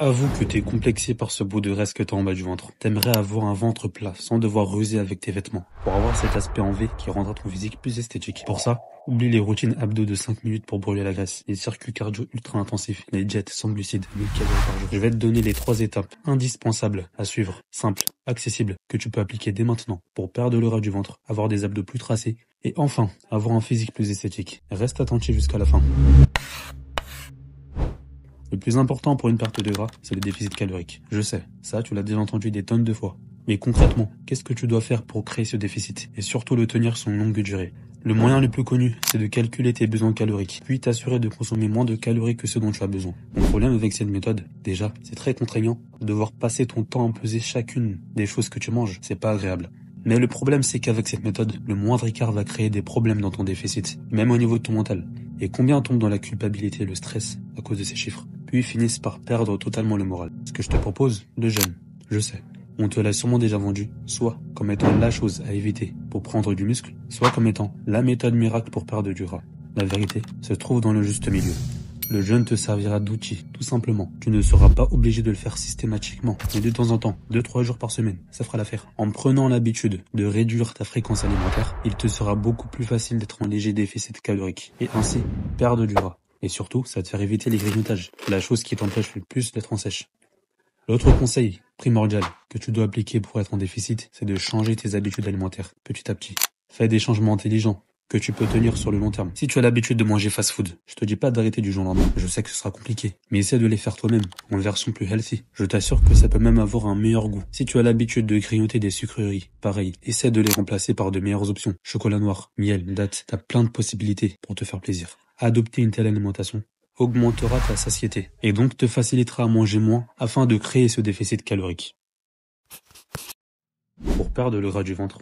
Avoue que t'es complexé par ce bout de reste que t'as en bas du ventre. T'aimerais avoir un ventre plat, sans devoir ruser avec tes vêtements, pour avoir cet aspect en V qui rendra ton physique plus esthétique. Pour ça, oublie les routines abdos de 5 minutes pour brûler la graisse, les circuits cardio ultra intensifs, les jets sans glucides, 1000 calories par jour. Je vais te donner les 3 étapes indispensables à suivre, simples, accessibles, que tu peux appliquer dès maintenant pour perdre le ras du ventre, avoir des abdos plus tracés et enfin, avoir un physique plus esthétique. Reste attentif jusqu'à la fin. Le plus important pour une perte de gras, c'est le déficit calorique. Je sais, ça tu l'as déjà entendu des tonnes de fois. Mais concrètement, qu'est-ce que tu dois faire pour créer ce déficit et surtout le tenir sur une longue durée? Le moyen le plus connu, c'est de calculer tes besoins caloriques, puis t'assurer de consommer moins de calories que ce dont tu as besoin. Mon problème avec cette méthode, déjà, c'est très contraignant. Devoir passer ton temps à peser chacune des choses que tu manges, c'est pas agréable. Mais le problème, c'est qu'avec cette méthode, le moindre écart va créer des problèmes dans ton déficit, même au niveau de ton mental. Et combien tombent dans la culpabilité et le stress à cause de ces chiffres, puis finissent par perdre totalement le moral. Ce que je te propose, le jeûne, je sais. On te l'a sûrement déjà vendu, soit comme étant la chose à éviter pour prendre du muscle, soit comme étant la méthode miracle pour perdre du gras. La vérité se trouve dans le juste milieu. Le jeûne te servira d'outil, tout simplement. Tu ne seras pas obligé de le faire systématiquement, mais de temps en temps, 2-3 jours par semaine, ça fera l'affaire. En prenant l'habitude de réduire ta fréquence alimentaire, il te sera beaucoup plus facile d'être en léger déficit calorique, et ainsi, perdre du gras. Et surtout, ça te fait éviter les grignotages, la chose qui t'empêche le plus d'être en sèche. L'autre conseil primordial que tu dois appliquer pour être en déficit, c'est de changer tes habitudes alimentaires, petit à petit. Fais des changements intelligents que tu peux tenir sur le long terme. Si tu as l'habitude de manger fast-food, je te dis pas d'arrêter du jour au lendemain. Je sais que ce sera compliqué, mais essaie de les faire toi-même, en version plus healthy. Je t'assure que ça peut même avoir un meilleur goût. Si tu as l'habitude de grignoter des sucreries, pareil, essaie de les remplacer par de meilleures options. Chocolat noir, miel, dattes, t'as plein de possibilités pour te faire plaisir. Adopter une telle alimentation augmentera ta satiété et donc te facilitera à manger moins afin de créer ce déficit calorique. Pour perdre le gras du ventre,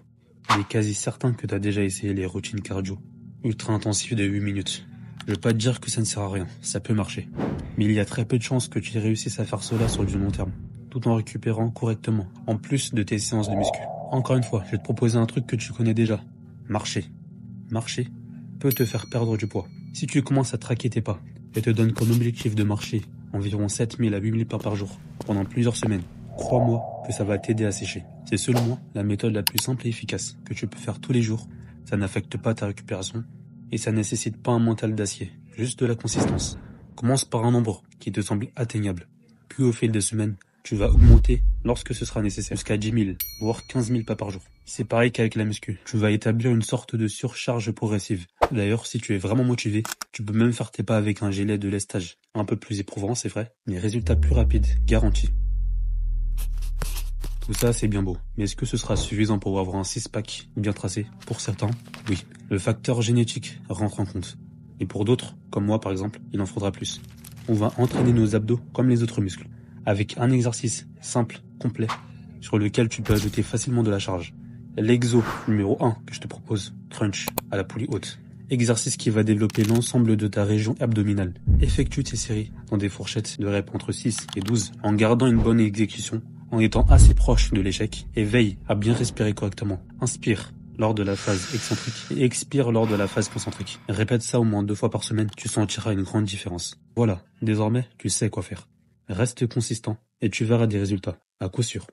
il est quasi certain que tu as déjà essayé les routines cardio ultra intensives de 8 minutes. Je vais pas te dire que ça ne sert à rien, ça peut marcher. Mais il y a très peu de chances que tu réussisses à faire cela sur du long terme, tout en récupérant correctement, en plus de tes séances de muscu. Encore une fois, je vais te proposer un truc que tu connais déjà. Marcher. Marcher peut te faire perdre du poids. Si tu commences à traquer tes pas et te donnes comme objectif de marcher environ 7000 à 8000 pas par jour pendant plusieurs semaines, crois-moi que ça va t'aider à sécher. C'est selon moi la méthode la plus simple et efficace que tu peux faire tous les jours. Ça n'affecte pas ta récupération et ça nécessite pas un mental d'acier, juste de la consistance. Commence par un nombre qui te semble atteignable. Puis au fil des semaines, tu vas augmenter lorsque ce sera nécessaire jusqu'à 10 000, voire 15 000 pas par jour. C'est pareil qu'avec la muscu. Tu vas établir une sorte de surcharge progressive. D'ailleurs, si tu es vraiment motivé, tu peux même faire tes pas avec un gilet de lestage. Un peu plus éprouvant, c'est vrai, mais résultat plus rapide, garanti. Tout ça, c'est bien beau. Mais est-ce que ce sera suffisant pour avoir un 6-pack bien tracé? Pour certains, oui. Le facteur génétique rentre en compte. Et pour d'autres, comme moi par exemple, il en faudra plus. On va entraîner nos abdos comme les autres muscles, avec un exercice simple, complet, sur lequel tu peux ajouter facilement de la charge. L'exo numéro 1 que je te propose, crunch, à la poulie haute. Exercice qui va développer l'ensemble de ta région abdominale. Effectue tes séries dans des fourchettes de reps entre 6 et 12, en gardant une bonne exécution, en étant assez proche de l'échec, et veille à bien respirer correctement. Inspire lors de la phase excentrique et expire lors de la phase concentrique. Répète ça au moins 2 fois par semaine, tu sentiras une grande différence. Voilà, désormais, tu sais quoi faire. Reste consistant et tu verras des résultats, à coup sûr.